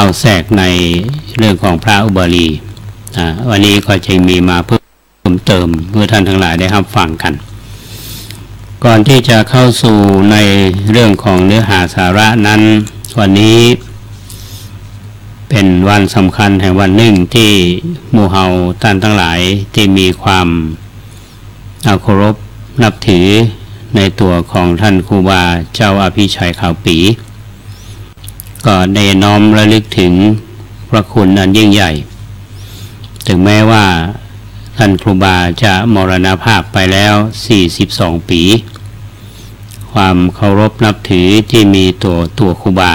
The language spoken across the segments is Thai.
าแทรกในเรื่องของพระอุบาลีวันนี้ก็จะมีมาเพิ่มเติมเพื่อท่านทั้งหลายได้รับฟังกันก่อนที่จะเข้าสู่ในเรื่องของเนื้อหาสาระนั้นวันนี้เป็นวันสำคัญแห่งวันหนึ่งที่หมู่เฮาท่านทั้งหลายที่มีความเคารพนับถือในตัวของท่านครูบาเจ้าอภิชัยขาวปีก็ได้น้อมระลึกถึงพระคุณอันยิ่งใหญ่ถึงแม้ว่าท่านครูบาจะมรณภาพไปแล้ว42ปีความเคารพนับถือที่มีตัวครูบา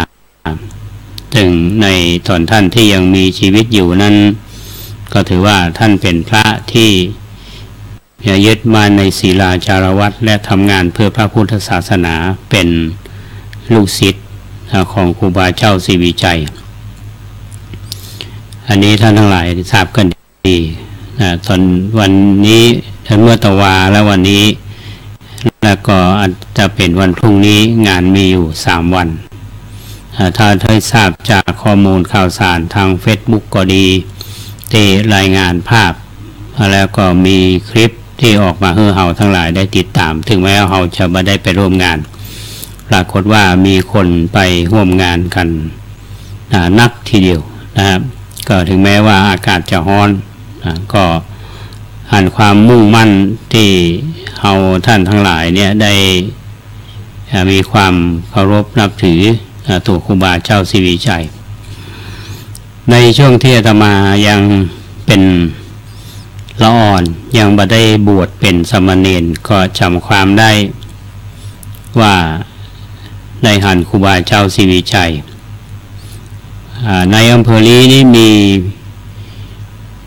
ถึงในตอนท่านที่ยังมีชีวิตอยู่นั้นก็ถือว่าท่านเป็นพระที่ยึดมั่นในศีลาจารวัตรและทำงานเพื่อพระพุทธศาสนาเป็นลูกศิษย์ของครูบาเจ้าศรีวิชัยอันนี้ท่านทั้งหลายทราบกันดีตอนวันนี้ท่านเมื่อตะวาและวันนี้แล้วก็อาจจะเป็นวันพรุ่งนี้งานมีอยู่3วันถ้าได้ทราบจากข้อมูลข่าวสารทาง Facebook ก็ดีที่รายงานภาพแล้วก็มีคลิปที่ออกมาให้เราทั้งหลายได้ติดตามถึงแม้เราจะไม่ได้ไปร่วมงานปรากฏว่ามีคนไปร่วมงานกันนักทีเดียวนะครับก็ถึงแม้ว่าอากาศจะร้อนก็หันความมุ่งมั่นที่เราท่านทั้งหลายเนี่ยได้มีความเคารพนับถือตัวครูบาเจ้าศรีวิชัยในช่วงที่อาตมายังเป็นละอ่อนยังบ่ได้บวชเป็นสามเณรก็จำความได้ว่าในหันครูบาเจ้าศรีวิชัยในอำเภอลีนี้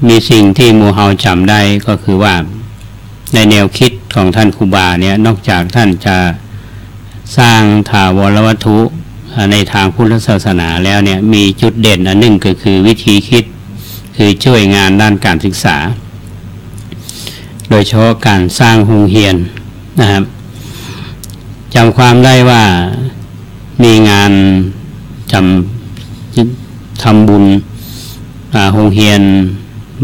มีสิ่งที่หมู่เฮาจำได้ก็คือว่าในแนวคิดของท่านครูบาเนี่ยนอกจากท่านจะสร้างถาวรวัตถุในทางพุทธศาสนาแล้วเนี่ยมีจุดเด่นอันหนึ่งก็คือวิธีคิดคือช่วยงานด้านการศึกษาโดยเฉพาะการสร้างโรงเรียนนะครับจำความได้ว่ามีงานทำบุญโรงเรียน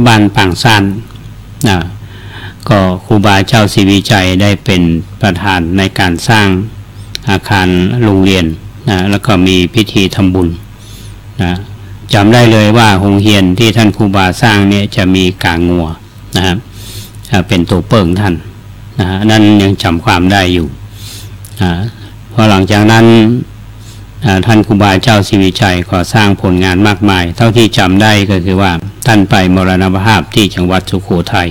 บ้านป่างซ่านก็ครูบาเจ้าศรีวิชัยได้เป็นประธานในการสร้างอาคารโรงเรียนแล้วก็มีพิธีทำบุญจำได้เลยว่าโรงเรียนที่ท่านครูบาสร้างเนี่ยจะมีกางงัวนะครับเป็นตัวเปิ่งท่านนั่นยังจำความได้อยู่พอหลังจากนั้นท่านครูบาเจ้าศรีวิชัยก็สร้างผลงานมากมายเท่าที่จำได้ก็คือว่าท่านไปมรณภาพที่จังหวัดสุโขทัย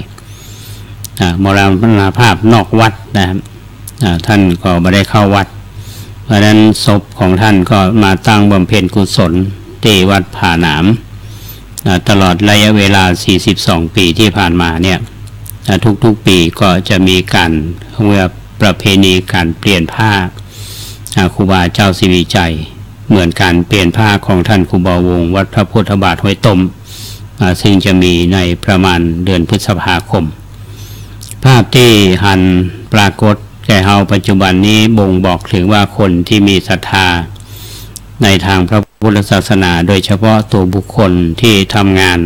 มรณภาพนอกวัดนะครับท่านก็ไม่ได้เข้าวัดเพราะนั้นศพของท่านก็มาตั้งบำเพ็ญกุศลที่วัดผาหนามตลอดระยะเวลา42ปีที่ผ่านมาเนี่ยทุกๆปีก็จะมีการประเพณีการเปลี่ยนผ้าครูบาเจ้าศรีวิชัยเหมือนการเปลี่ยนผ้าของท่านครูบาวงศ์วัดพระพุทธบาทห้วยต้มซึ่งจะมีในประมาณเดือนพฤษภาคมภาพที่หันปรากฏแก่เฮาปัจจุบันนี้บ่งบอกถึงว่าคนที่มีศรัทธาในทางพระพุทธศาสนาโดยเฉพาะตัวบุคคลที่ทำงาน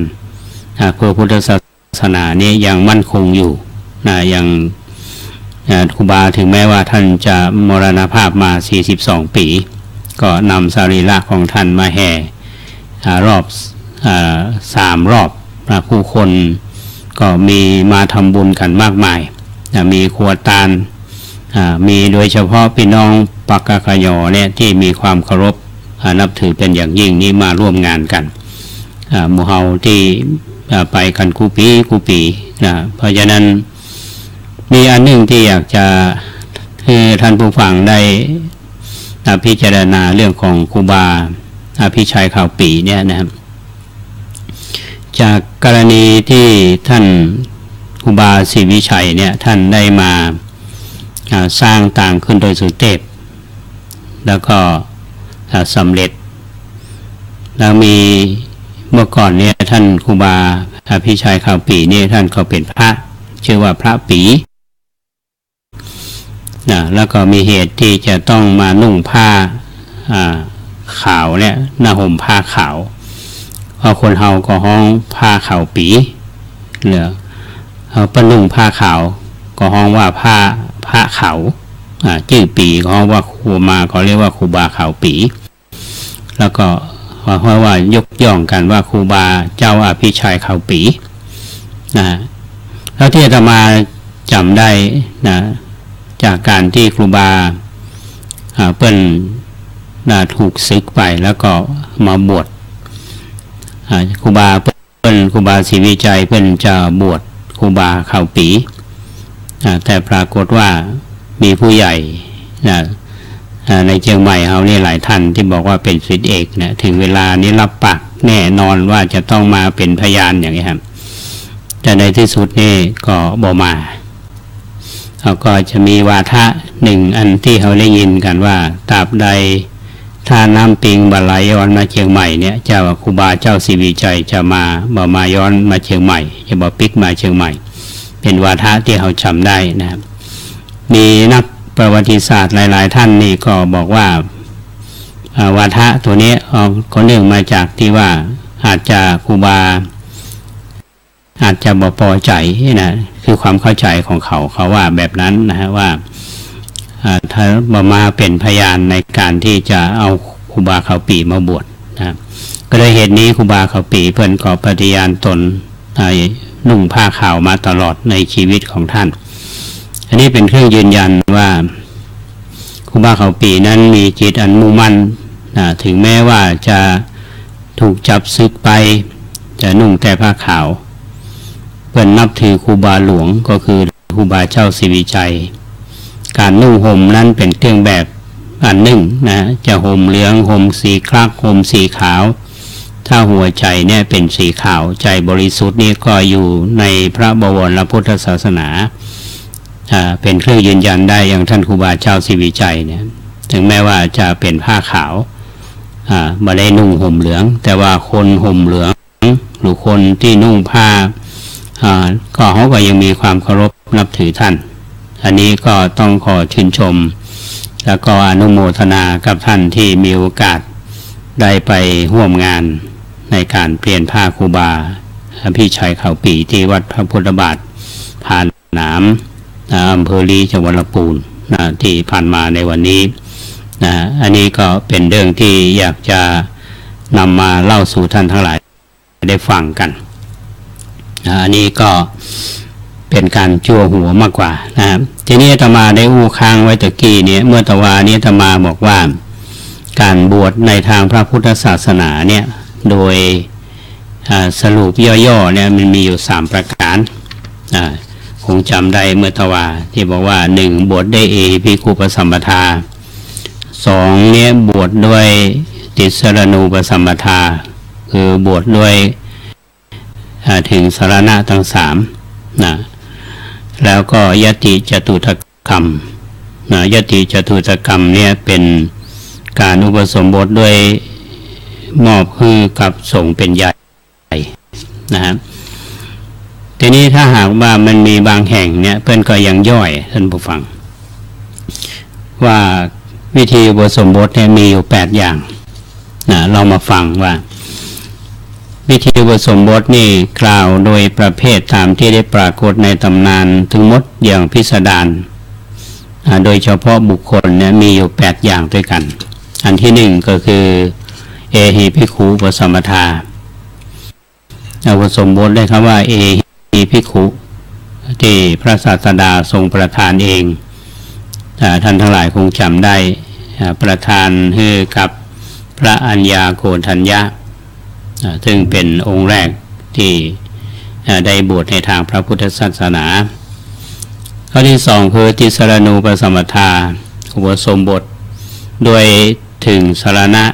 เพื่อพุทธศาสนานี้ยังมั่นคงอยู่ยังครูบาถึงแม้ว่าท่านจะมรณภาพมา42ปีก็นำสรีระของท่านมาแห่รอบ3รอบผู้คนก็มีมาทำบุญกันมากมายมีครัวตาลมีโดยเฉพาะพี่น้องปักกะขยอเนี่ยที่มีความเคารพนับถือเป็นอย่างยิ่งนี้มาร่วมงานกันหมู่เฮาที่ไปกันคู่ปีเพราะฉะนั้นมีอันหนึ่งที่อยากจะให้ท่านผู้ฟังได้พิจารณาเรื่องของครูบาอภิชัยขาวปีเนี่ยนะครับจากกรณีที่ท่านครูบาศรีวิชัยเนี่ยท่านได้มาสร้างต่างขึ้นโดยสุเทพแล้วก็สำเร็จแล้วมีเมื่อก่อนเนี่ยท่านครูบาอภิชัยขาวปีเนี่ยท่านก็เป็นพระชื่อว่าพระปีแล้วก็มีเหตุที่จะต้องมานุ่งผ้าขาวเนี่ยห่มผ้าขาว พอคนเฮาก็ห้องผ้าขาวปีเหลือปนุ่งผ้าขาวก็ห้องว่าผ้าขาวชื่อปีก็ห้องว่าครูมาก็เรียกว่าครูบาขาวปีแล้วก็เพราะว่ายกย่องกันว่าครูบาเจ้าอภิชัยขาวปีนะแล้วที่อาตมาจำได้นะจากการที่ครูบาเปิ้นถูกศึกไปแล้วก็มาบวชครูบาศรีวิจัยเปิ้นจะบวชครูบาขาวปีแต่ปรากฏว่ามีผู้ใหญ่ในเชียงใหม่เขานี่หลายท่านที่บอกว่าเป็นศิษย์เอกนะถึงเวลานี้รับปากแน่นอนว่าจะต้องมาเป็นพยานอย่างนี้ครับแต่ในที่สุดนี่ก็บ่มาเขาก็จะมีวาทะหนึ่งอันที่เขาได้ยินกันว่าตราบใดถ้าน้ำปิงบาไหลย้อนมาเชียงใหม่เนี่ยเจ้าครูบาเจ้าศรีวิชัยจะมาย้อนมาเชียงใหม่จะบอกปิกมาเชียงใหม่เป็นวาทะที่เขาจำได้นะครับมีนักประวัติศาสตร์หลายๆท่านนี่ก็บอกว่าวาทะตัวนี้ก็เนื่องมาจากที่ว่าอาจจะครูบาอาจจะบ่พอใจนะคือความเข้าใจของเขาว่าแบบนั้นนะฮะว่าถ้ามาเป็นพยานในการที่จะเอาครูบาขาวปีมาบวชนะก็เลยเหตุนี้ครูบาขาวปีเพิ่นก็ปฏิญาณตนนุ่งผ้าขาวมาตลอดในชีวิตของท่านอันนี้เป็นเครื่องยืนยันว่าครูบาขาวปีนั้นมีจิตอันมุ่งมั่นถึงแม้ว่าจะถูกจับศึกไปจะนุ่งแต่ผ้าขาวเพิ่นนับถือครูบาหลวงก็คือครูบาเจ้าศรีวิชัยการนุ่งห่มนั้นเป็นเครื่องแบบอันหนึ่งนะจะห่มเหลืองห่มสีคลักห่มสีขาวถ้าหัวใจเนี่ยเป็นสีขาวใจบริสุทธิ์นี่ก็อยู่ในพระบวรพุทธศาสนาเป็นเครื่องยืนยันได้อย่างท่านครูบาเจ้าศรีวิชัยเนี่ยถึงแม้ว่าจะเป็นผ้าขาวไม่ได้นุ่งห่มเหลืองแต่ว่าคนห่มเหลืองหรือคนที่นุ่งผ้าก็เขาก็ยังมีความเคารพนับถือท่านอันนี้ก็ต้องขอชื่นชมแล้วก็อนุโมทนากับท่านที่มีโอกาสได้ไปร่วมงานในการเปลี่ยนผ้าครูบาพี่ชัยขาวปีที่วัดพระพุทธบาทผ่านน้ำอำเภอลีจังหวัดลำพูนที่ผ่านมาในวันนี้อันนี้ก็เป็นเรื่องที่อยากจะนำมาเล่าสู่ท่านทั้งหลายได้ฟังกันอันนี้ก็เป็นการจั่วหัวมากกว่านะครับทีนี้อาตมาได้อู้ค้างไว้ตะกี้เนี่ยเมื่อตะวานี้อาตมาบอกว่าการบวชในทางพระพุทธศาสนาเนี่ยโดยสรุปย่อๆเนี่ยมันมีอยู่3ประการคงจำได้เมื่อตะวาที่บอกว่า1บวชได้ภิกขุปสัมปทา2เนี่ยบวชด้วยติสรณูปสัมปทาคือบวชด้วยถึงสรณะทั้ง3นะแล้วก็ยติจตุตกรรมยติจตุตกรรมเนี่ยเป็นการอุปสมบทด้วยมอบคือกับสงฆ์เป็นใหญ่นะครับทีนี้ถ้าหากว่ามันมีบางแห่งเนี่ยเพื่อนก็ยังย่อยท่านผู้ฟังว่าวิธีอุปสมบทเนี่ยมีอยู่8อย่างเรามาฟังว่าวิธีอุปสมบทนี่กล่าวโดยประเภทตามที่ได้ปรากฏในตำนานถึงหมดอย่างพิสดารโดยเฉพาะบุคคลเนี่ยมีอยู่8อย่างด้วยกันอันที่1ก็คือเอหิภิกขุอุปสัมปทาอุปสมบทได้คำว่าเอหิภิกขุที่พระศาสดาทรงประทานเองท่านทั้งหลายคงจำได้ประทานให้กับพระอัญญาโกณฑัญญะซึ่งเป็นองค์แรกที่ได้บวชในทางพระพุทธศาสนาข้อที่2คือติสรณูปสัมปทาอุปสมบทโดยถึงสรณะ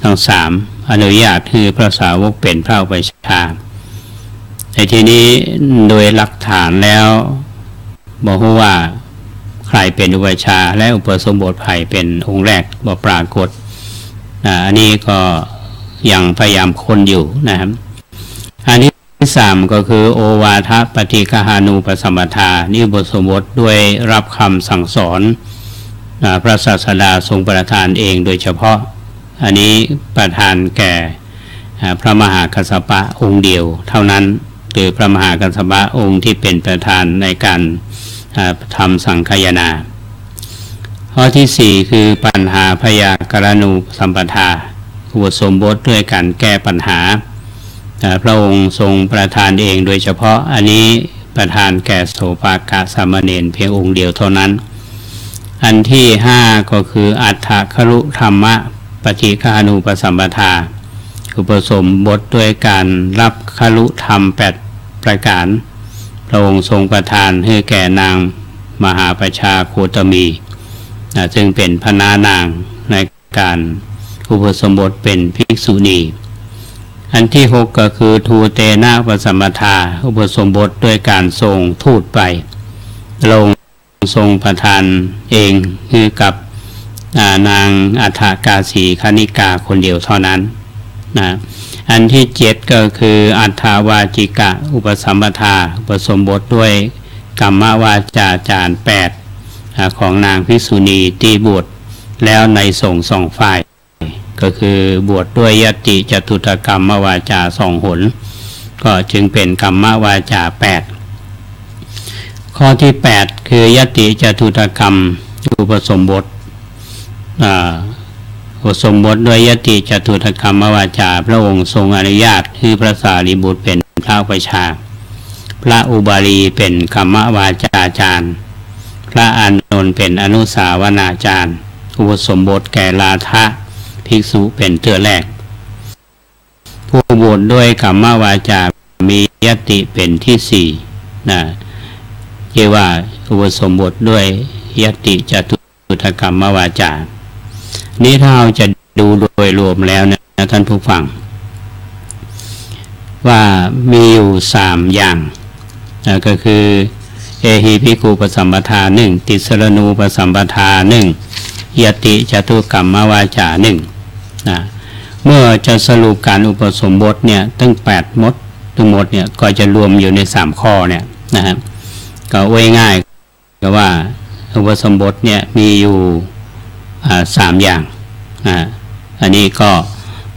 ทั้ง3อนุญาตให้พระสาวกเป็นพระอุปัชฌาย์ในที่นี้โดยหลักฐานแล้วบอกว่าใครเป็นอุปัชฌาย์และอุปสมบทใครเป็นองค์แรกบ่ปรากฏอันนี้ก็ยังพยายามค้นอยู่นะครับอันที่3ก็คือโอวาทปฏิฆานูปสัมปทานี่บทสมบทด้วยรับคำสั่งสอนพระศาสดาทรงประทานเองโดยเฉพาะอันนี้ประทานแก่ พระมหากัสสปะองค์เดียวเท่านั้นหรือพระมหากัสสปะองค์ที่เป็นประธานในการทำสังฆายนาข้อที่ 4 คือปัญหาพยากรณูสัมปทาอุปสมบทด้วยการแก้ปัญหาพระองค์ทรงประทานเองโดยเฉพาะอันนี้ประทานแก่โสภากสามเณรเพียงองค์เดียวเท่านั้นอันที่ 5 ก็คืออัฏฐครุธรรมะปฏิฆานุปสัมปทาอุปสมบทด้วยการรับครุธรรม8ประการพระองค์ทรงประทานให้แก่นางมหาประชาโคตมีซึ่งเป็นพระนานางในการอุปสมบทเป็นภิกษุณีอันที่ 6 ก็คือทูเตนะปสัมปทาอุปสมบทด้วยการทรงทูตไปลงทรงประทานเองคือกับนางอัฏฐกาสีคณิกาคนเดียวเท่านั้นนะอันที่ 7 ก็คืออัฏฐาวาจิกะอุปสัมปทาอุปสมบทด้วยกรรมวาจาจารย์8ของนางภิกษุณีที่บวชแล้วในสงฆ์สองฝ่ายก็คือบวชด้วยยติจตุตกรรมวาจา2 หนก็จึงเป็นกรรมวาจา8ข้อที่ 8 คือยติจตุตกรรมอุปสมบทอุปสมบทด้วยยติจตุตกรรมวาจาพระองค์ทรงอนุญาตให้พระสารีบุตรเป็นพระอุปัชฌาย์พระอุบาลีเป็นกรรมวาจาจารย์พระอานนท์เป็นอนุสาวนาจารย์อุปสมบทแก่ลาทะภิกษุเป็นเตื้อแรกผู้บวชด้วยกรรมวาจามียติเป็นที่4นะเรียกว่าอุปสมบทด้วยยติจตุตกรรมวาจานี้ถ้าเราจะดูโดยรวมแล้วนะท่านผู้ฟังว่ามีอยู่3อย่างก็คือเอหิภิกขุปสัมปทา1ติสรณูปสัมปทา1ยติจตุกรรมวาจา1นะเมื่อจะสรุปการอุปสมบทเนี่ยตั้ง8 มดทั้งหมดเนี่ยก็จะรวมอยู่ใน3 ข้อเนี่ยนะครับก็ไว้ง่ายก็ว่าอุปสมบทเนี่ยมีอยู่3 อย่างอันนี้ก็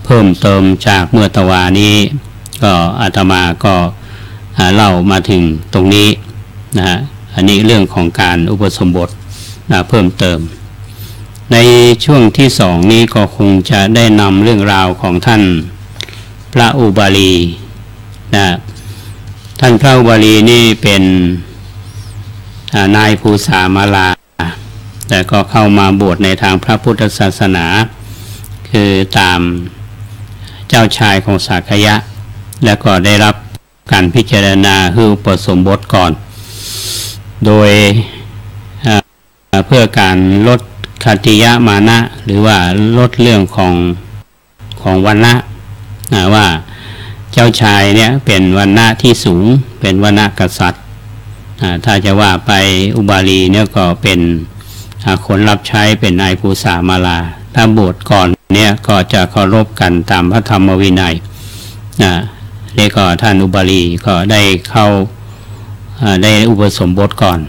เพิ่มเติมจากเมื่อตะวานี้ก็อาตมาก็เล่ามาถึงตรงนี้นะอันนี้เรื่องของการอุปสมบทเพิ่มเติมในช่วงที่2นี้ก็คงจะได้นำเรื่องราวของท่านพระอุบาลีนะท่านพระอุบาลีนี่เป็นนายภูษามาลาแต่ก็เข้ามาบวชในทางพระพุทธศาสนาคือตามเจ้าชายของสักยะแล้วก็ได้รับการพิจารณาให้อุปสมบทก่อนโดยเพื่อการลดขัตติยมานะหรือว่าลดเรื่องของวรรณะว่าเจ้าชายเนี่ยเป็นวรรณะที่สูงเป็นวรรณะกษัตริย์ถ้าจะว่าไปอุบาลีเนี่ยก็เป็นคนรับใช้เป็นนายภูษามาลาถ้าบวชก่อนเนี่ยก็จะเคารพกันตามพระธรรมวินัยนี่ก็ท่านอุบาลีก็ได้เข้าได้อุปสมบทก่อน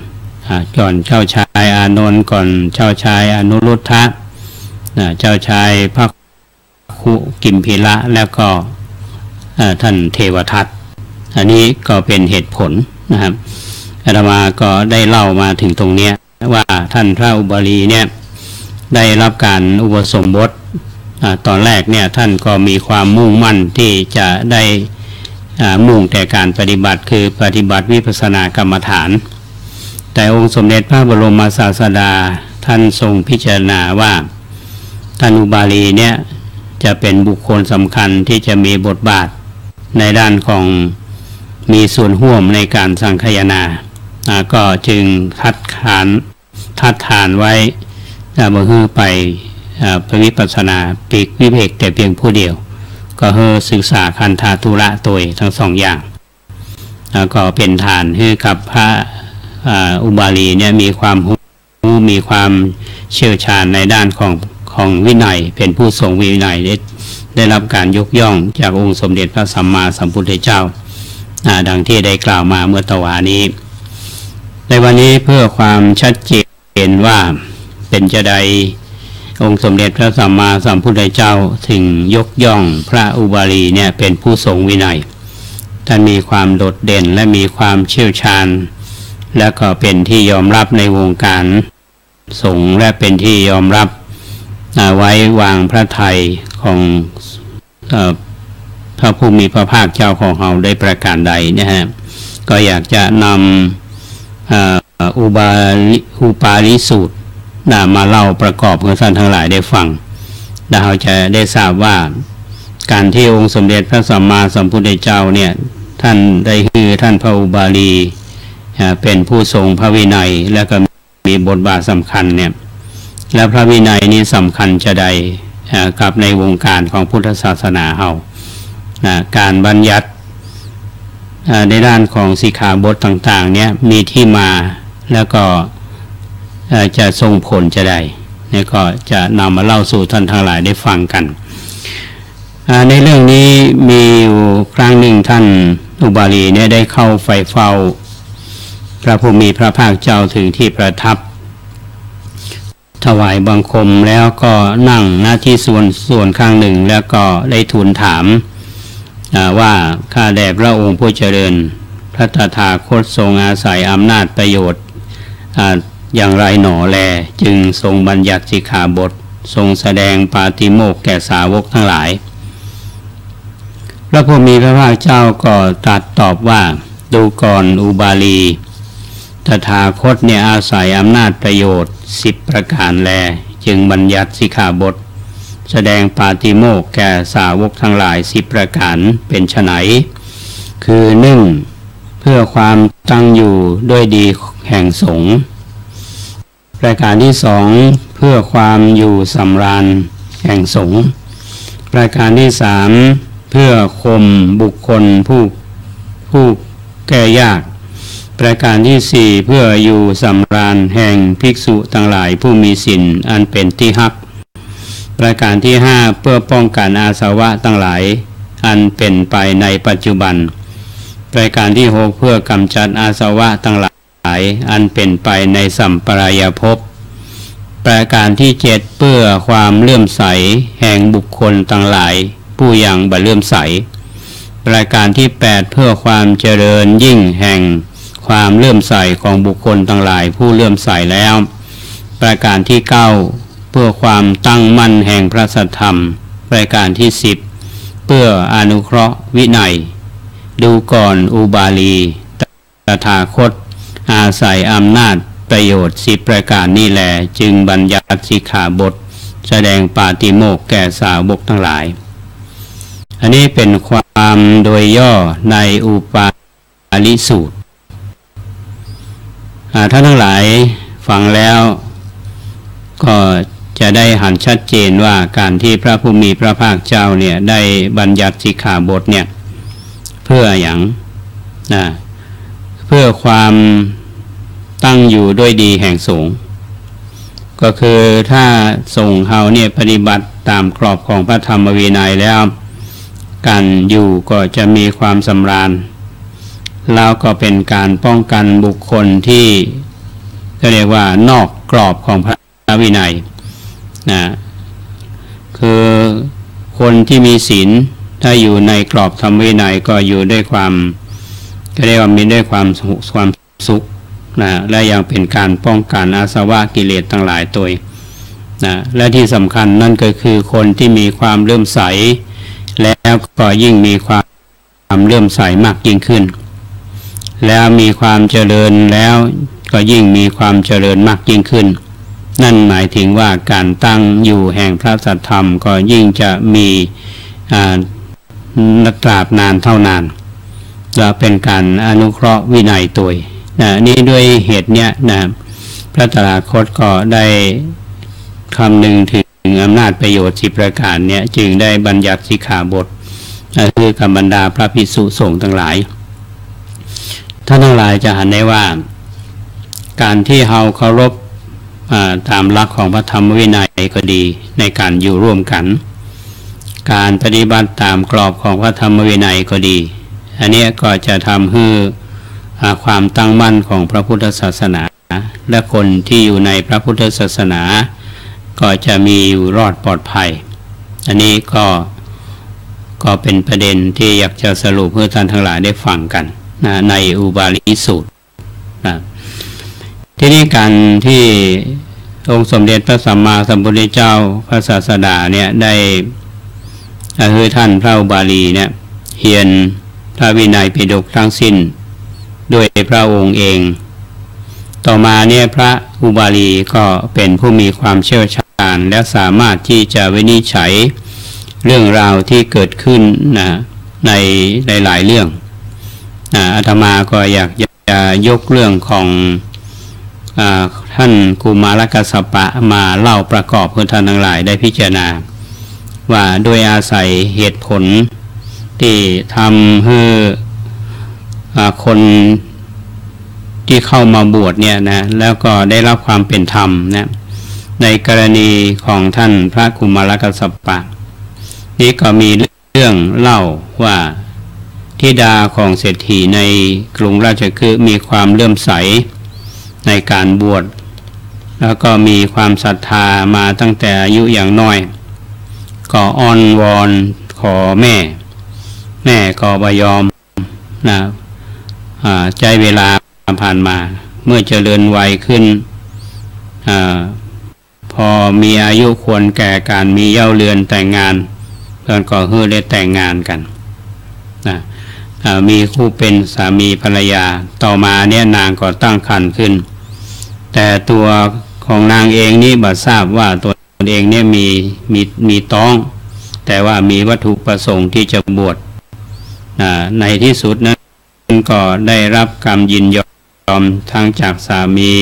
เจ้าชายอานนท์ก่อนเจ้าชายอนุรุทธะเจ้าชายพระคุกิมพีระแล้วก็ท่านเทวทัตอันนี้ก็เป็นเหตุผลนะครับอาตมาก็ได้เล่ามาถึงตรงนี้ว่าท่านพระอุบาลีเนี่ยได้รับการอุปสมบทตอนแรกเนี่ยท่านก็มีความมุ่งมั่นที่จะได้มุ่งแต่การปฏิบัติคือปฏิบัติวิปัสสนากรรมฐานแต่องค์สมเด็จพระบรมศาสดาท่านทรงพิจารณาว่าท่านอุบาลีเนี่ยจะเป็นบุคคลสำคัญที่จะมีบทบาทในด้านของมีส่วนร่วมในการสังฆายนาก็จึงทัดทานไว้บ่ฮือไปวิปัสสนาปีกวิเวกแต่เพียงผู้เดียวก็เฮศึกษาคันธาธุระตัวทั้ง2 อย่างแล้วก็เป็นฐานให้กับพระอุบาลีเนี่ยมีความรู้มีความเชี่ยวชาญในด้านของวินัยเป็นผู้ทรงวินัยได้รับการยกย่องจากองค์สมเด็จพระสัมมาสัมพุทธเจ้าดังที่ได้กล่าวมาเมื่อตะวานี้ในวันนี้เพื่อความชัดเจนว่าเป็นจะใด องค์สมเด็จพระสัมมาสัมพุทธเจ้าถึงยกย่องพระอุบาลีเนี่ยเป็นผู้ทรงวินัยท่านมีความโดดเด่นและมีความเชี่ยวชาญและก็เป็นที่ยอมรับในวงการสงฆ์และเป็นที่ยอมรับไว้วางพระทัยของพระผู้มีพระภาคเจ้าของเราได้ประการใดนะฮะก็อยากจะนำอุปาลิสูตรมาเล่าประกอบให้ท่านทั้งหลายได้ฟังและเราจะได้ทราบว่าการที่องค์สมเด็จพระสัมมาสัมพุทธเจ้าเนี่ยท่านได้คือท่านพระอุบาลีเป็นผู้ทรงพระวินัยและก็มีบทบาทสำคัญเนี่ยและพระวินัยนี้สำคัญจะใดกับในวงการของพุทธศาสนาเราการบัญญัติในด้านของสิกขาบทต่างๆเนี่ยมีที่มาแล้วก็จะส่งผลจะได้นี่ก็จะนำมาเล่าสู่ท่านทั้งหลายได้ฟังกันในเรื่องนี้มีอยู่ครั้งหนึ่งท่านอุบาลีเนี่ยได้เข้าไฟเฝ้าพระผู้มีพระภาคเจ้าถึงที่ประทับถวายบังคมแล้วก็นั่งหน้าที่ส่วนข้างหนึ่งแล้วก็ได้ทูลถามว่าข้าแด่พระองค์ผู้เจริญพระตถาคตทรงอาศัยอำนาจประโยชน์อย่างไรหนอแลจึงทรงบัญญัติสิกขาบททรงแสดงปาติโมกข์แก่สาวกทั้งหลายพระผู้มีพระภาคเจ้าก็ตรัสตอบว่าดูก่อนอุบาลีตถาคตเนี่ยอาศัยอำนาจประโยชน์10ประการแลจึงบัญญัติสิกขาบทแสดงปาติโมกข์แก่สาวกทั้งหลาย10ประการเป็นไฉนคือ 1. เพื่อความตั้งอยู่ด้วยดีแห่งสงฆ์ประการที่ 2. เพื่อความอยู่สำราญแห่งสงฆ์ประการที่ 3. เพื่อข่มบุคคลผู้แก้ยากประการที่ 4. เพื่ออยู่สำราญแห่งภิกษุทั้งหลายผู้มีศีลอันเป็นที่ฮักประการที่ 5. เพื่อป้องกันอาสวะทั้งหลายอันเป็นไปในปัจจุบันประการที่ 6. เพื่อกำจัดอาสวะทั้งหลายอันเป็นไปในสัมปรายภพประการที่ 7. เพื่อความเลื่อมใสแห่งบุคคลทั้งหลายผู้ยังบ่เลื่อมใสประการที่ 8. เพื่อความเจริญยิ่งแห่งความเลื่อมใสของบุคคลทั้งหลายผู้เลื่อมใสแล้วประการที่ 9. เพื่อความตั้งมั่นแห่งพระสัทธรรมประการที่ 10. เพื่ออนุเคราะห์วินัยดูก่อนอุบาลีตถาคตอาศัยอำนาจประโยชน์10ประการนี้แลจึงบัญญัติสิกขาบทแสดงปาติโมกข์แก่สาวกทั้งหลายอันนี้เป็นความโดยย่อในอุปาลิสูตรท่านทั้งหลายฟังแล้วก็จะได้เห็นชัดเจนว่าการที่พระผู้มีพระภาคเจ้าเนี่ยได้บัญญัติสิกขาบทเนี่ยเพื่ออย่างเพื่อความตั้งอยู่ด้วยดีแห่งสงฆ์ก็คือถ้าสงฆ์เฮาเนี่ยปฏิบัติตามกรอบของพระธรรมวินัยแล้วการอยู่ก็จะมีความสำราญแล้วก็เป็นการป้องกันบุคคลที่ก็เรียกว่านอกกรอบของพระวินัยคือคนที่มีศีลถ้าอยู่ในกรอบธรรมวินัยก็อยู่ด้วยความก็เรียกว่ามีด้วยความสุขและยังเป็นการป้องกันอาสวะกิเลสทั้งหลายตัวและที่สำคัญนั่นก็คือคนที่มีความเลื่อมใสแล้วก็ยิ่งมีความเลื่อมใสมากยิ่งขึ้นแล้วมีความเจริญแล้วก็ยิ่งมีความเจริญมากยิ่งขึ้นนั่นหมายถึงว่าการตั้งอยู่แห่งพระสัทธรรมก็ยิ่งจะมีตราบนานเท่านานและเป็นการอนุเคราะห์วินัยตัวนี่ด้วยเหตุเนี้ยพระตถาคตก็ได้คำนึงถึงอำนาจประโยชน์10ประการเนี้ยจึงได้บัญญัติสิกขาบทคือกับบรรดาพระภิกษุสงฆ์ทั้งหลายท่านทั้งหลายจะเห็นได้ว่าการที่เราเคารพตามหลักของพระธรรมวินัยก็ดีในการอยู่ร่วมกันการปฏิบัติตามกรอบของพระธรรมวินัยก็ดีอันนี้ก็จะทำให้ความตั้งมั่นของพระพุทธศาสนาและคนที่อยู่ในพระพุทธศาสนา ก็จะมีอยู่รอดปลอดภัยอันนี้ก็เป็นประเด็นที่อยากจะสรุปเพื่อท่านทั้งหลายได้ฟังกันนะในอุบาลีสูตรนะที่นี้การที่องค์สมเด็จพระสัมมาสัมพุทธเจ้าพระศาสดาเนี่ยได้คือท่านพระอุบาลีเนี่ยเขียนพระวินัยปิฎกทั้งสิ้นด้วยพระองค์เองต่อมาเนี่ยพระอุบาลีก็เป็นผู้มีความเชี่ยวชาญและสามารถที่จะวินิจฉัยเรื่องราวที่เกิดขึ้นนะในหลายๆเรื่องอาตมาก็อยากจะยกเรื่องของท่านกุมารกัสสปะมาเล่าประกอบเพื่อท่านทั้งหลายได้พิจารณาว่าโดยอาศัยเหตุผลที่ทำให้คนที่เข้ามาบวชเนี่ยนะแล้วก็ได้รับความเป็นธรรมนะในกรณีของท่านพระกุมารกัสสปะนี้ก็มีเรื่องเล่าว่าธิดาของเศรษฐีในกรุงราชคฤห์มีความเลื่อมใสในการบวชแล้วก็มีความศรัทธามาตั้งแต่อายุอย่างน้อยก็อ้อนวอนขอแม่ก็บ่ยอมนะใจเวลาผ่านมาเมื่อเจริญวัยขึ้นพอมีอายุควรแก่การมีเย้าเรือนแต่งงานเพื่อนก็ได้แต่งงานกันนะมีคู่เป็นสามีภรรยาต่อมาเนี่ยนางก็ตั้งครรภ์ขึ้นแต่ตัวของนางเองนี่บ่ทราบว่าตัวเองเนี่ยมีต้องแต่ว่ามีวัตถุประสงค์ที่จะบวชในที่สุดนั้นก็ได้รับกรรมยินยอมทั้งจากสามี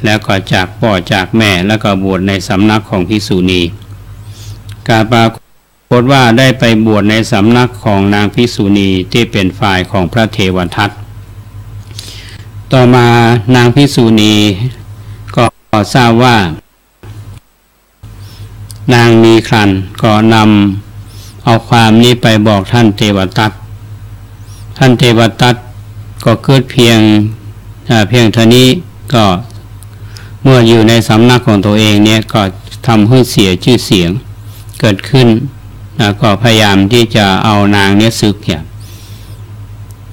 แล้วก็จากพ่อจากแม่แล้วก็บวชในสำนักของภิกษุณีการปรากฏว่าได้ไปบวชในสำนักของนางภิกษุณีที่เป็นฝ่ายของพระเทวทัตต่อมานางภิกษุณีก็ทราบว่านางมีครรภ์ก็นำเอาความนี้ไปบอกท่านเทวทัตท่านเทวทัตก็เกิดเพียงเท่านี้ก็เมื่ออยู่ในสำนักของตัวเองเนี่ยก็ทำให้เสียชื่อเสียงเกิดขึ้นก็พยายามที่จะเอานางเนี่ยสึกเนี่ย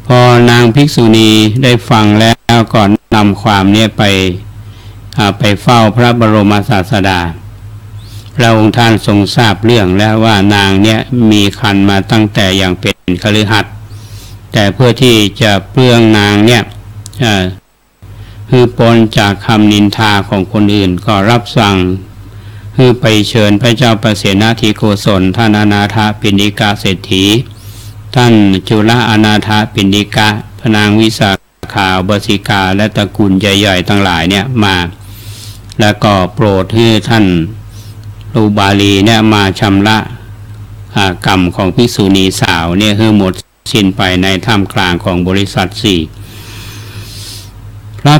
พอนางภิกษุณีได้ฟังแล้วก็นำความเนี่ยไปเฝ้าพระบรมศาสดาพระองค์ท่านทรงทราบเรื่องแล้วว่านางเนี่ยมีครรภ์มาตั้งแต่อย่างเป็นคฤหัสถ์แต่เพื่อที่จะเปลื้องนางเนี่ยคือปนจากคำนินทาของคนอื่นก็รับสั่งคือไปเชิญพระเจ้าประเสนาธิโกศลท่านอนาถปิณฑิกาเศรษฐีท่านจุลอนาถปิณฑิกะพนางวิสาขาบสิกาและตระกูลใหญ่ๆทั้งหลายเนี่ยมาแล้วก็โปรดให้ท่านอุบาลีเนี่ยมาชำระกรรมของภิกษุณีสาวเนี่ยให้หมดสิ้นไปในท่ามกลางของบริษัท4พระ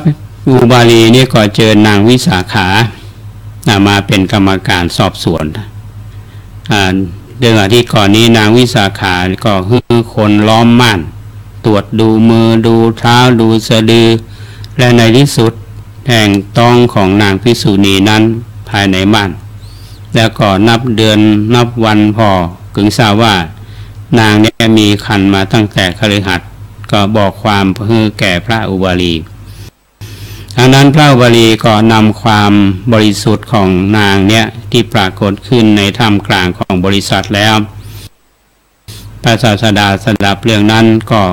อุบาลีนี่ก็เจอนางวิสาขามาเป็นกรรมการสอบสวนเดือนที่ก่อนนี้นางวิสาขาก็คือคนล้อมม่านตรวจดูมือดูเท้าดูสะดือและในที่สุดแห่งต้องของนางภิกษุณีนั้นภายในม่านแล้วก็นับเดือนนับวันพอกึ่งทราบว่านางเนี่ยมีครรภ์มาตั้งแต่คฤหัสถ์ก็บอกความเพื่อแก่พระอุบาลีดังนั้นพระอุบาลีก็นำความบริสุทธิ์ของนางเนี่ยที่ปรากฏขึ้นในท่ามกลางของบริษัทแล้วพระศาสดาสดับเรื่องนั้นก็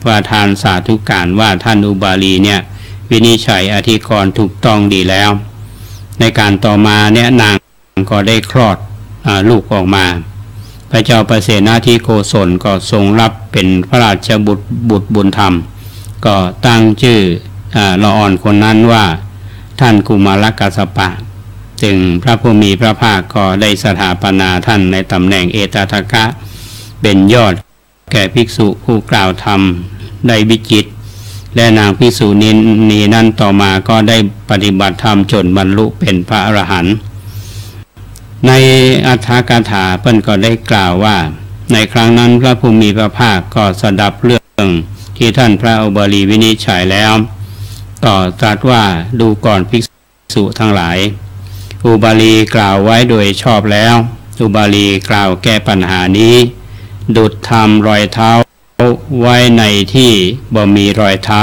ประทานสาธุการว่าท่านอุบาลีเนี่ยวินิจฉัยอธิกรณ์ถูกต้องดีแล้วในการต่อมาเนี่ยนางก็ได้คลอดลูกออกมาพระเจ้าประเสนาธิโกศลก็ทรงรับเป็นพระราชบุตรบุญธรรมก็ตั้งชื่อละอ่อนคนนั้นว่าท่านกุมารกัสสปะจึงพระผู้มีพระภาคก็ได้สถาปนาท่านในตำแหน่งเอตทัคคะเป็นยอดแก่ภิกษุผู้กล่าวธรรมได้วิจิตรและนางภิกษุณีนั้นต่อมาก็ได้ปฏิบัติธรรมจนบรรลุเป็นพระอรหันต์ในอัฏฐกถาเพิ่นก็ได้กล่าวว่าในครั้งนั้นพระผู้มีพระภาคก็สดับเรื่องที่ท่านพระอุบาลีวินิจฉัยแล้วต่อตรัสว่าดูก่อนภิกษุทั้งหลาย อุบาลีกล่าวไว้โดยชอบแล้วอุบาลีกล่าวแก้ปัญหานี้ดุจทำรอยเท้าไว้ในที่บ่มีรอยเท้า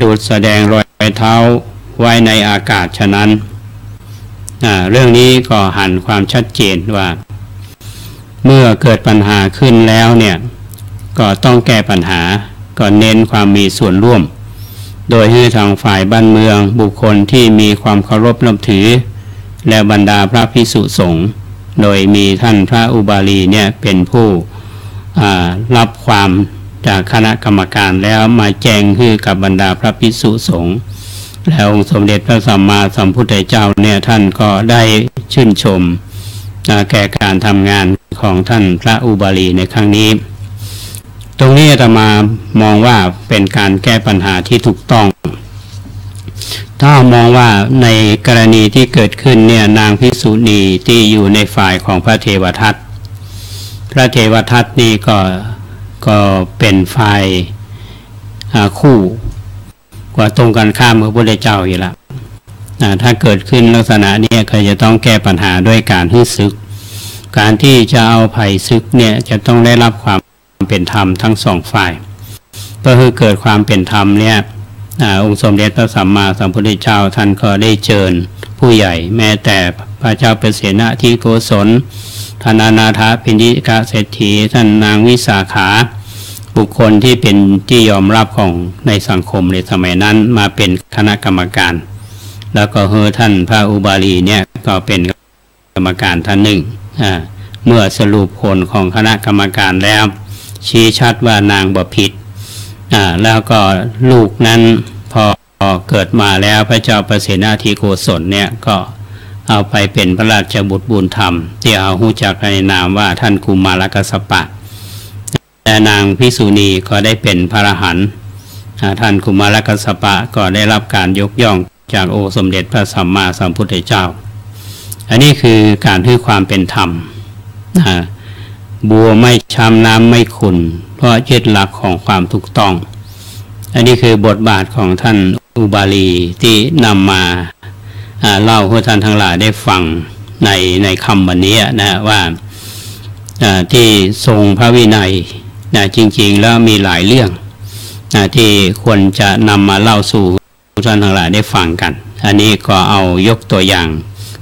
ดุจแสดงรอยเท้าไว้ในอากาศฉะนั้นเรื่องนี้ก็หันความชัดเจนว่าเมื่อเกิดปัญหาขึ้นแล้วเนี่ยก็ต้องแก้ปัญหาก็เน้นความมีส่วนร่วมโดยให้ทางฝ่ายบ้านเมืองบุคคลที่มีความเคารพนับถือและบรรดาพระภิกษุสงฆ์โดยมีท่านพระอุบาลีเนี่ยเป็นผู้รับความจากคณะกรรมการแล้วมาแจ้งให้กับบรรดาพระภิกษุสงฆ์แล้วองค์สมเด็จพระสัมมาสัมพุทธเจ้าเนี่ยท่านก็ได้ชื่นชมแก่การทำงานของท่านพระอุบาลีในครั้งนี้ตรงนี้อาตมามองว่าเป็นการแก้ปัญหาที่ถูกต้องถ้ามองว่าในกรณีที่เกิดขึ้นเนี่ยนางภิกษุณีที่อยู่ในฝ่ายของพระเทวทัตพระเทวทัตนี่ก็เป็นฝ่ายคู่กว่าตรงกันข้ามกับพระพุทธเจ้าอยู่ละถ้าเกิดขึ้นลักษณะนี้ก็จะต้องแก้ปัญหาด้วยการฮึดซึกการที่จะเอาไผ่ซึกเนี่ยจะต้องได้รับความเป็นธรรมทั้งสองฝ่ายเพื่อให้เกิดความเป็นธรรมเนี่ยองค์สมเด็จพระสัมมาสัมพุทธเจ้าท่านก็ได้เชิญผู้ใหญ่แม้แต่พระเจ้าเปเสนทิโกศลท่านอนาถปิณฑิกเศรษฐีท่านนางวิสาขาบุคคลที่เป็นที่ยอมรับของในสังคมในสมัยนั้นมาเป็นคณะกรรมการแล้วก็ท่านพระอุบาลีเนี่ยก็เป็นกรรมการท่านหนึ่งเมื่อสรุปผลของคณะกรรมการแล้วชี้ชัดว่านางบ่ผิดแล้วก็ลูกนั้นพอเกิดมาแล้วพระเจ้าเปเสนทิโกศลเนี่ยก็เอาไปเป็นพระราชบุตรบุญธรรมที่เอาหู้จักในนามว่าท่านกุมารกัสสปะแต่นางภิกษุณีก็ได้เป็นพระอรหันต์ท่านกุมารกัสสปะก็ได้รับการยกย่องจากองค์สมเด็จพระสัมมาสัมพุทธเจ้าอันนี้คือการให้ความเป็นธรรมบัวไม่ช้ำน้ำไม่ขุ่นเพราะยึดหลักของความถูกต้องอันนี้คือบทบาทของท่านอุบาลีที่นำมาเล่าให้ท่านทั้งหลายได้ฟังในคำวันนี้นะว่าที่ทรงพระวินัยจริงๆแล้วมีหลายเรื่องที่ควรจะนำมาเล่าสู่ท่านทั้งหลายได้ฟังกันอันนี้ก็เอายกตัวอย่าง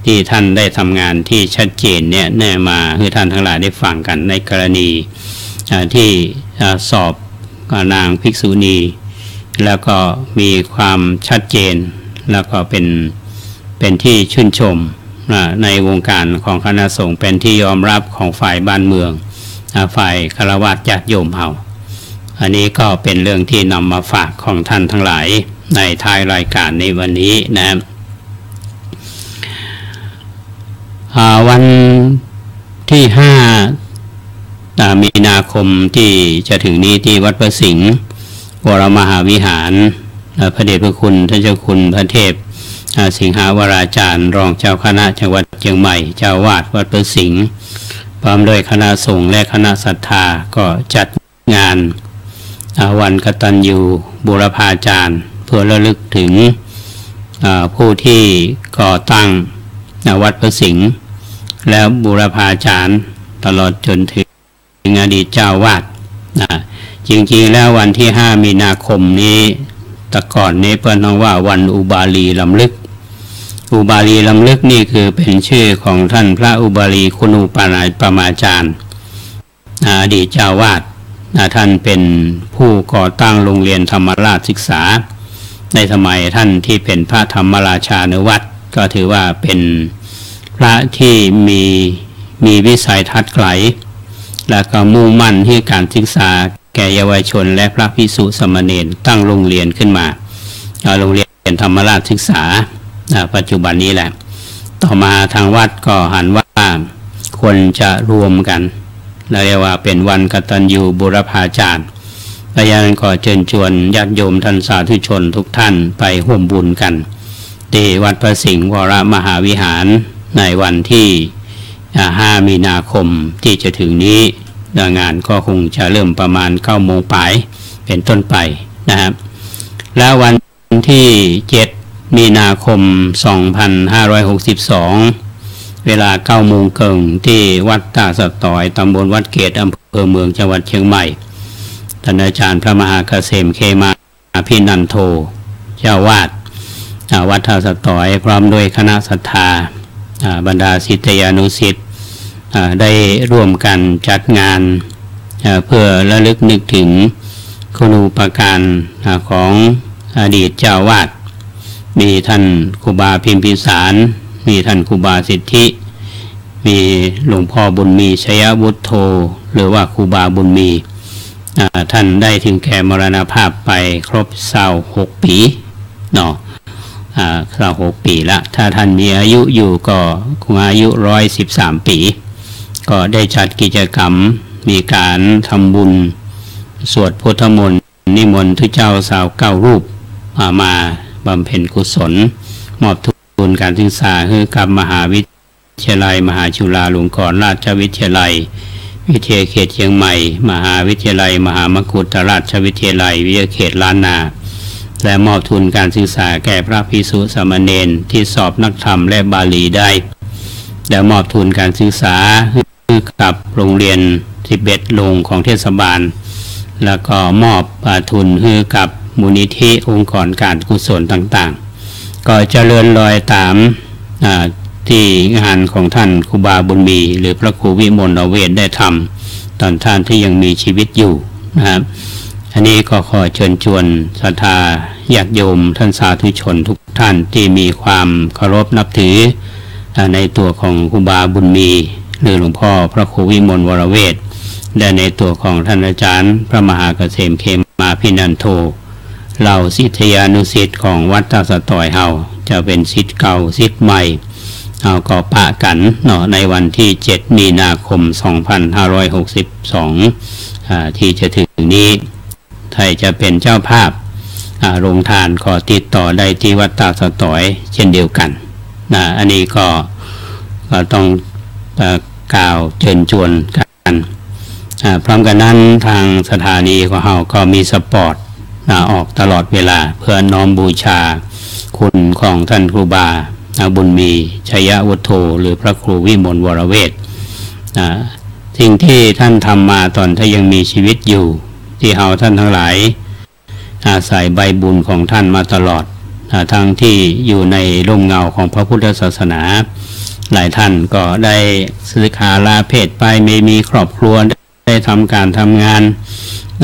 ที่ท่านได้ทำงานที่ชัดเจนเนี่ยแน่มาให้ท่านทั้งหลายได้ฟังกันในกรณีที่สอบนางภิกษุณีแล้วก็มีความชัดเจนแล้วก็เป็นที่ชื่นชมในวงการของคณะสงฆ์เป็นที่ยอมรับของฝ่ายบ้านเมืองฝ่ายฆราวาสญาติโยมเฮาอันนี้ก็เป็นเรื่องที่นำมาฝากของท่านทั้งหลายในท้ายรายการในวันนี้นะวันที่5 มีนาคมที่จะถึงนี้ที่วัดพระสิงห์วรมหาวิหารพระเดชพระคุณท่านเจ้าคุณพระเทพสิงหาวราจารย์รองเจ้าคณะจังหวัดเชียงใหม่เจ้าวาดวัดพระสิงห์พร้อมด้วยคณะสงฆ์และคณะศรัทธาก็จัดงานวันกตัญญูบูรพาจารย์เพื่อระลึกถึงผู้ที่ก่อตั้งวัดพระสิงห์แล้วบูรพาจารย์ตลอดจนถึงอดีตเจ้าวาดจริงๆแล้ววันที่5 มีนาคมนี้แต่ก่อนนี้เพิ่นเรียกว่าวันอุบาลีลำลึกอุบาลีลำลึกนี่คือเป็นชื่อของท่านพระอุบาลีคุณูปมาจารย์อดีตเจ้าวาดท่านเป็นผู้ก่อตั้งโรงเรียนธรรมราชศึกษาในสมัยท่านที่เป็นพระธรรมราชานุวัตรก็ถือว่าเป็นพระที่มีวิสัยทัศน์ไกลและก็มุ่งมั่นที่การศึกษาแก่เยาวชนและพระภิกษุสามเณรตั้งโรงเรียนขึ้นมาโรงเรียนธรรมราชศึกษาปัจจุบันนี้แหละต่อมาทางวัดก็หันว่าควรจะรวมกันเรียกว่าเป็นวันกตัญญูบูรพาจารย์และยังก็เชิญชวนญาติโยมท่านสาธุชนทุกท่านไปร่วมบุญกันที่วัดพระสิงห์วรมหาวิหารในวันที่5 มีนาคมที่จะถึงนี้งานก็คงจะเริ่มประมาณ 9 โมงปลายเป็นต้นไปนะครับแล้ววันที่7 มีนาคม 2562 เวลา 9 โมงครึ่งที่วัดตาสะตอยตำบลวัดเกตอำเภอเมืองจังหวัดเชียงใหม่ท่านอาจารย์พระมหาเกษมเคมาพินันโทเจ้าวาดวัดตาสะตอยพร้อมด้วยคณะศรัทธาบรรดาศิษยานุศิษย์ได้ร่วมกันจัดงานเพื่อระลึกนึกถึงคุณูปการของอดีตเจ้าวาดมีท่านครูบาพิมพิสารมีท่านครูบาสิทธิมีหลวงพ่อบุญมีชยวุฒโธหรือว่าครูบาบุญมีท่านได้ถึงแก่มรณภาพไปครบ26 ปีเนาะ26 ปีละถ้าท่านมีอายุอยู่ก็คงอายุ113 ปีก็ได้จัดกิจกรรมมีการทำบุญสวดพุทธมนต์นิมนต์ทุเจ้าสาว9 รูปมาบำเพ็ญกุศลมอบทุนการศึกษาให้กับมหาวิทยาลัยมหาจุฬาลงกรณราชวิทยาลัยวิทยาเขตเชียงใหม่มหาวิทยาลัยมหามกุฏราชวิทยาลัยวิทยาเขตล้านนาและมอบทุนการศึกษาแก่พระภิกษุสามเณรที่สอบนักธรรมและบาลีได้และมอบทุนการศึกษาให้กับโรงเรียน11 โรงของเทศบาลแล้วก็มอบทุนให้กับมูลนิธิองค์กรการกุศลต่างๆก็เจริญรอยตามที่งานของท่านครูบาบุญมีหรือพระครูวิมลเวทได้ทำตอนท่านที่ยังมีชีวิตอยู่นะครับอันนี้ก็ขอเชิญชวนศรัทธาญาติโยมท่านสาธุชนทุกท่านที่มีความเคารพนับถือในตัวของครูบาบุญมีหรือหลวงพ่อพระครูวิมลวรเวทและในตัวของท่านอาจารย์พระมหาเกษมเคมาพินันโทเหล่าศิษยานุศิษย์ของวัดตาสะตอยเฮาจะเป็นศิษย์เก่าศิษย์ใหม่เอาก็ปะกันเนาะในวันที่7 มีนาคม 2562ที่จะถึงนี้ไทยจะเป็นเจ้าภาพโรงทานขอติดต่อได้ที่วัดตาสะตอยเช่นเดียวกันอันนี้ก็ต้องกล่าวเชิญชวนกันพร้อมกันนั้นทางสถานีของเราก็มีสปอร์ตออกตลอดเวลาเพื่อน้อมบูชาคุณของท่านครูบาบุญมีชยวุฒโธหรือพระครูวิมลวรเวทสิ่งที่ท่านทำมาตอนที่ยังมีชีวิตอยู่ที่เราท่านทั้งหลายอาศัยใบบุญของท่านมาตลอดทั้งที่อยู่ในร่มเงาของพระพุทธศาสนาหลายท่านก็ได้ศึกษาลาเพศไปไม่มีครอบครัวได้ทำการทำงาน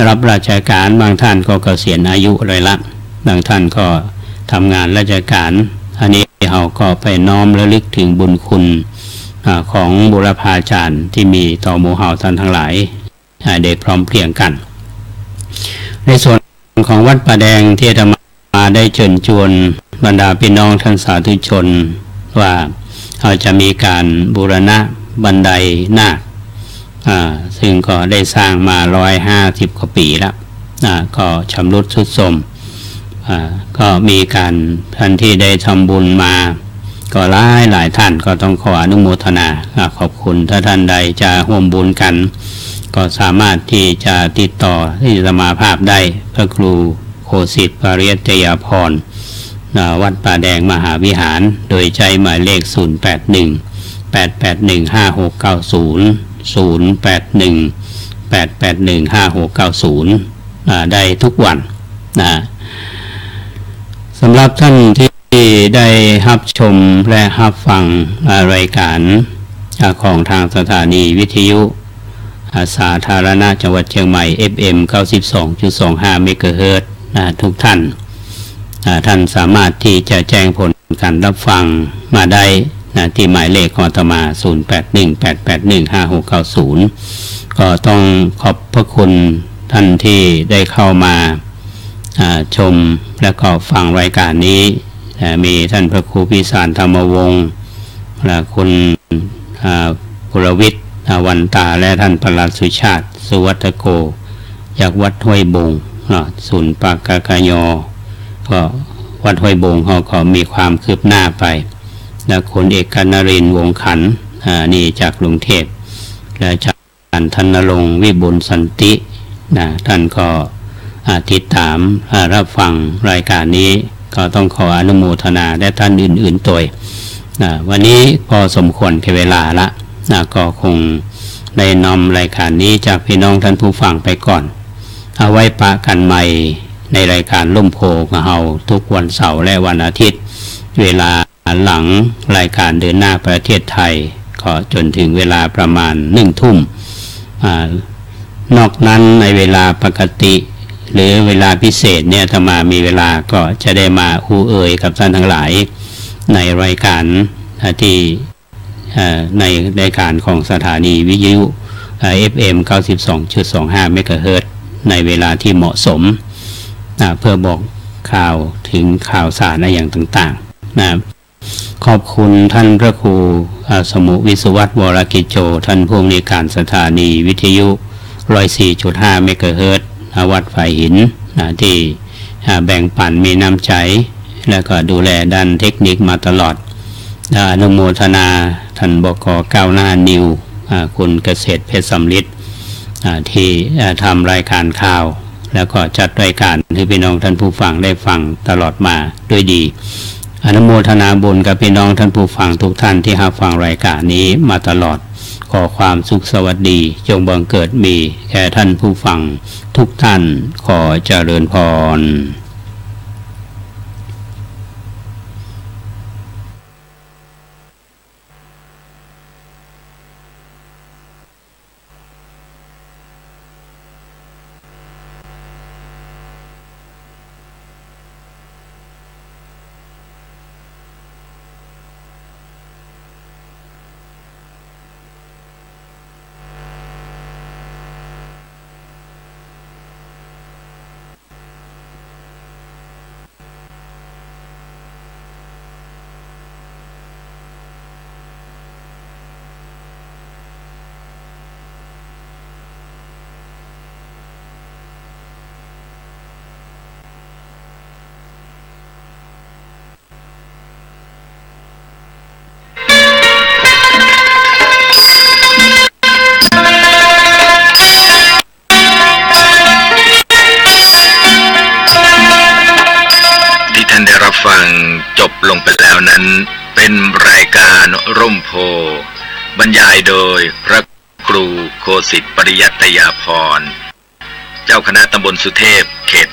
รับราชการบางท่านก็เกษียณอายุเลยละบางท่านก็ทำงานราชการอันนี้เราก็ไปน้อมระลึกถึงบุญคุณของบุรพาจารย์ที่มีต่อหมู่เฮาท่านทั้งหลายได้พร้อมเพรียงกันในส่วนของวัดป่าแดงที่อาตมาได้เชิญชวนบรรดาพี่น้องท่านสาธุชนว่าเราจะมีการบูรณะบันไดนาคซึ่งก็ได้สร้างมา150 กว่าปีแล้วก็ชำรุดทรุดโทรมก็มีการท่านที่ได้ทำบุญมาก็หลายท่านก็ต้องขออนุโมทนาขอบคุณถ้าท่านใดจะร่วมบุญกันก็สามารถที่จะติดต่อที่สมาภาพได้พระครูโคสิทธิ์ปริยัตยาภรณ์วัดป่าแดงมหาวิหารโดยใช้หมายเลข081881569008181560ได้ทุกวันสำหรับท่านที่ได้รับชมและรับฟังรายการของทางสถานีวิทยุสาธารณะจังหวัดเชียงใหม่ FM 92.25 เมกะเฮิรตซ์ทุกท่านท่านสามารถที่จะแจ้งผลการรับฟังมาได้ที่หมายเลขของอาตมา 0818815690 ก็ต้องขอบพระคุณท่านที่ได้เข้ามาชมและก็ฟังรายการนี้มีท่านพระครูพิสารธรรมวงศ์และคุณกุลวิทย์วันตาและท่านประหลัดสุชาติสุวัฒโกจากวัดห้วยบงศูนย์ปากกยก็วัดห้วยบงเขาก็มีความคืบหน้าไปและคุณเอกนรินทร์วงขันนี่จากกรุงเทพและจากท่านณรงค์วิบุลสันติท่านก็ติดตามรับฟังรายการนี้ ก็ต้องขออนุโมทนาและท่านอื่นๆตัววันนี้พอสมควรแก่เวลาละก็คงได้นำรายการนี้จากพี่น้องท่านผู้ฟังไปก่อนเอาไว้ปะกันใหม่ในรายการล่มโพของเราทุกวันเสาร์และวันอาทิตย์เวลาหลังรายการเดินหน้าประเทศไทยก็จนถึงเวลาประมาณ1 ทุ่มนอกนั้นในเวลาปกติหรือเวลาพิเศษเนี่ยถ้ามามีเวลาก็จะได้มาอู้เอ่ยกับท่านทั้งหลายในรายการที่ในรายการของสถานีวิทยุ FM 92.25 เมกะเฮิรตซ์ในเวลาที่เหมาะสมเพื่อบอกข่าวถึงข่าวสารอย่างต่างๆนะขอบคุณท่านพระครูสมุวิศวัตรวรกิจโจท่านผู้อำนวยการสถานีวิทยุ 104.5 เมกะเฮิรตซ์วัดฝ่ายหินที่แบ่งปันมีน้ำใจและก็ดูแลด้านเทคนิคมาตลอดอนุโมทนาท่านบก.ก้าวหน้านิวคุณเกษตรเพชรสำลิดที่ทำรายการข่าวแล้วก็จัดรายการให้พี่น้องท่านผู้ฟังได้ฟังตลอดมาด้วยดีอนุโมทนาบุญกับพี่น้องท่านผู้ฟังทุกท่านที่รับฟังรายการนี้มาตลอดขอความสุขสวัสดีจงบังเกิดมีแก่ท่านผู้ฟังทุกท่านขอเจริญพรฟังจบลงไปแล้วนั้นเป็นรายการร่มโพบรรยายโดยพระครูโคสิทธิ์ปริยัตยาภรณ์เจ้าคณะตำบลสุเทพเขต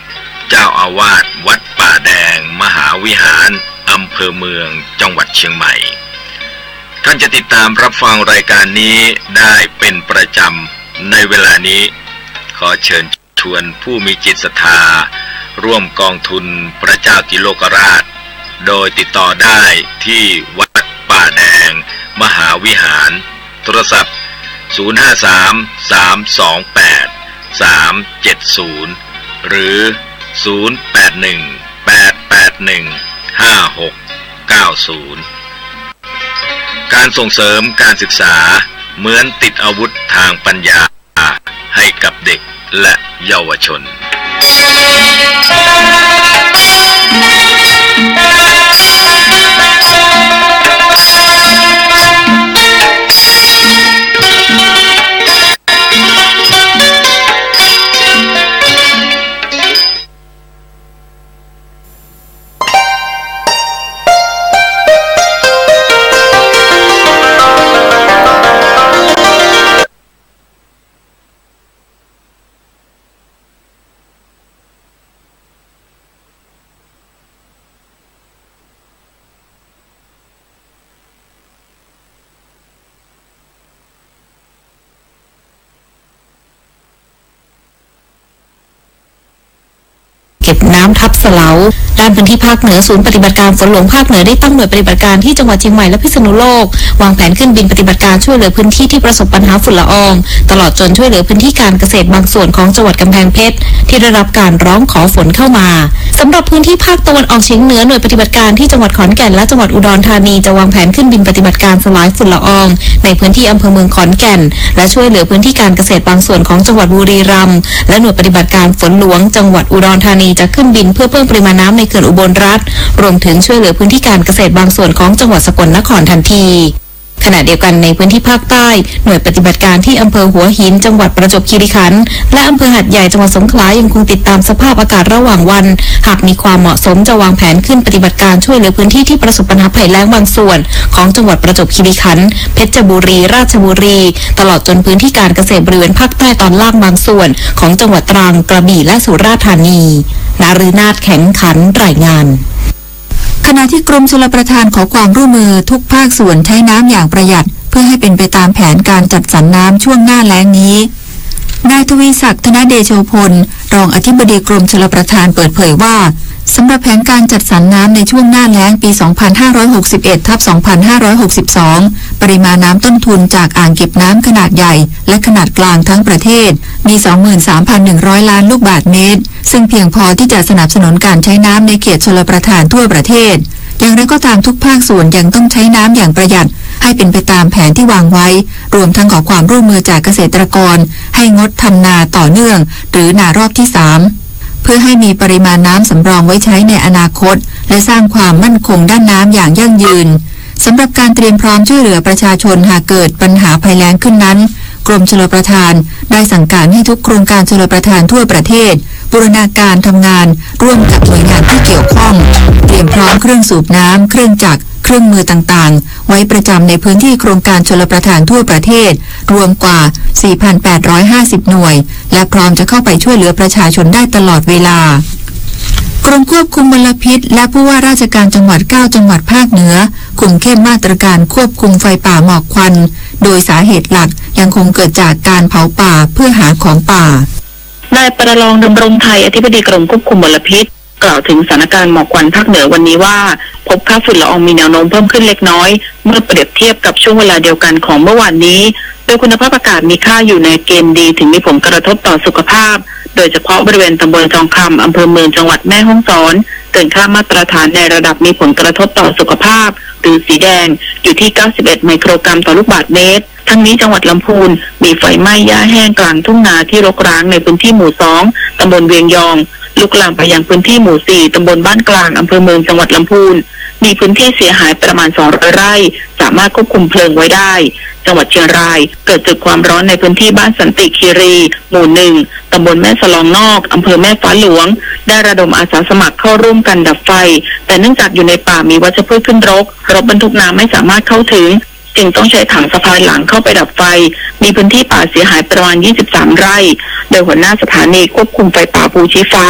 1เจ้าอาวาสวัดป่าแดงมหาวิหารอำเภอเมืองจังหวัดเชียงใหม่ท่านจะติดตามรับฟังรายการนี้ได้เป็นประจำในเวลานี้ขอเชิญชวนผู้มีจิตศรัทธาร่วมกองทุนพระเจ้าติโลกราชโดยติดต่อได้ที่วัดป่าแดงมหาวิหารโทรศัพท์053-328-370หรือ081-881-5690การส่งเสริมการศึกษาเหมือนติดอาวุธทางปัญญาให้กับเด็กและเยาวชนเก็บน้ำทับเสลาด้านพื้นที่ภาคเหนือศูนย์ปฏิบัติการฝนหลวงภาคเหนือได้ตั้งหน่วยปฏิบัติการที่จังหวัดเชียงใหม่และพิษณุโลกวางแผนขึ้นบินปฏิบัติการช่วยเหลือพื้นที่ที่ประสบปัญหาฝุ่นละอองตลอดจนช่วยเหลือพื้นที่การเกษตรบางส่วนของจังหวัดกำแพงเพชรที่ได้รับการร้องขอฝนเข้ามาสำหรับพื้นที่ภาคตะวันออกเฉียงเหนือหน่วยปฏิบัติการที่จังหวัดขอนแก่นและจังหวัดอุดรธานีจะวางแผนขึ้นบินปฏิบัติการสลายฝุ่นละอองในพื้นที่อำเภอเมืองขอนแก่นและช่วยเหลือพื้นที่การเกษตรบางส่วนของจังหวัดบุรีรัมย์และหน่วยปฏิบัติการฝนหลวงจังหวัดอุดรธานีจะขึ้นบินเพื่อเพิ่มปริมาณน้ำในเขื่อนอุบลรัฐรวมถึงช่วยเหลือพื้นที่การเกษตรบางส่วนของจังหวัดสกลนครทันที ขณะเดียวกันในพื้นที่ภาคใต้หน่วยปฏิบัติการที่อำเภอหัวหินจังหวัดประจวบคีรีขันธ์และอำเภอหาดใหญ่จังหวัดสงขลายังคงติดตามสภาพอากาศระหว่างวันหากมีความเหมาะสมจะวางแผนขึ้นปฏิบัติการช่วยเหลือพื้นที่ที่ประสบปัญหาภัยแล้งบางส่วนของจังหวัดประจวบคีรีขันธ์เพชรบุรีราชบุรีตลอดจนพื้นที่การเกษตรบริเวณภาคใต้ตอนล่างบางส่วนของจังหวัดตรังกระบี่และสุราษฎร์ธานีนาฤนาถแข็งขันรายงานขณะที่กรมชลประทานขอความร่วมมือทุกภาคส่วนใช้น้ำอย่างประหยัดเพื่อให้เป็นไปตามแผนการจัดสรรน้ำช่วงหน้าแล้งนี้นายทวีศักดิ์ธนเดโชพลรองอธิบดีกรมชลประทานเปิดเผยว่าสำหรับแผนการจัดสรรน้ำในช่วงหน้าแล้งปี 2561/2562 ปริมาณน้ำต้นทุนจากอ่างเก็บน้ำขนาดใหญ่และขนาดกลางทั้งประเทศมี 23,100 ล้านลูกบาศก์เมตรซึ่งเพียงพอที่จะสนับสนุนการใช้น้ำในเขตชลประทานทั่วประเทศอย่างไรก็ตามทุกภาคส่วนยังต้องใช้น้ำอย่างประหยัดให้เป็นไปตามแผนที่วางไว้รวมทั้งขอความร่วมมือจากเกษตรกรให้งดทำนาต่อเนื่องหรือนารอบที่ 3เพื่อให้มีปริมาณน้ำสำรองไว้ใช้ในอนาคตและสร้างความมั่นคงด้านน้ำอย่างยั่งยืนสำหรับการเตรียมพร้อมช่วยเหลือประชาชนหากเกิดปัญหาภัยแล้งขึ้นนั้นกรมชลประทานได้สั่งการให้ทุกโครงการชลประทานทั่วประเทศบูรณาการทำงานร่วมกับหน่วยงานที่เกี่ยวข้องเตรียมพร้อมเครื่องสูบน้ำเครื่องจักรเครื่องมือต่างๆไว้ประจำในพื้นที่โครงการชลประทานทั่วประเทศรวมกว่า 4,850 หน่วยและพร้อมจะเข้าไปช่วยเหลือประชาชนได้ตลอดเวลากรมควบคุมมลพิษและผู้ว่าราชการจังหวัด9จังหวัดภาคเหนือคุมเข้มมาตรการควบคุมไฟป่าหมอกควันโดยสาเหตุหลักยังคงเกิดจากการเผาป่าเพื่อหาของป่านายประลองดำรงไทยอธิบดีกรมควบคุมมลพิษกล่าวถึงสถานการณ์หมอกควันภาคเหนือวันนี้ว่าพบค่าฝุ่นละอองมีแนวโน้มเพิ่มขึ้นเล็กน้อยเมื่อเปรียบเทียบกับช่วงเวลาเดียวกันของเมื่อวานนี้โดยคุณภาพอากาศมีค่าอยู่ในเกณฑ์ดีถึงมีผลกระทบต่อสุขภาพโดยเฉพาะบริเวณตำบลทองคำอำเภอเมืองจังหวัดแม่ฮ่องสอนเกินค่ามาตรฐานในระดับมีผลกระทบต่อสุขภาพหรือสีแดงอยู่ที่91ไมโครกรัมต่อลูกบาศก์เมตรทั้งนี้จังหวัดลำพูนมีไฟไหม้หญ้าแห้งกลางทุ่งนาที่รกร้างในพื้นที่หมู่2ตำบลเวียงยองลุกลามไปยังพื้นที่หมู่4ตำบลบ้านกลางอำเภอเมืองจังหวัดลำพูนมีพื้นที่เสียหายประมาณ200ไร่สามารถควบคุมเพลิงไว้ได้จังหวัดเชียงรายเกิดจุดความร้อนในพื้นที่บ้านสันติคีรีหมู่1ตำบลแม่สลองนอกอำเภอแม่ฟ้าหลวงได้ระดมอาสาสมัครเข้าร่วมกันดับไฟแต่เนื่องจากอยู่ในป่ามีวัชพืชขึ้นรกรถบรรทุกน้ำไม่สามารถเข้าถึงจึงต้องใช้ถังสะพายหลังเข้าไปดับไฟมีพื้นที่ป่าเสียหายประมาณ23ไร่โดยหัวหน้าสถานีควบคุมไฟป่าภูชีฟ้า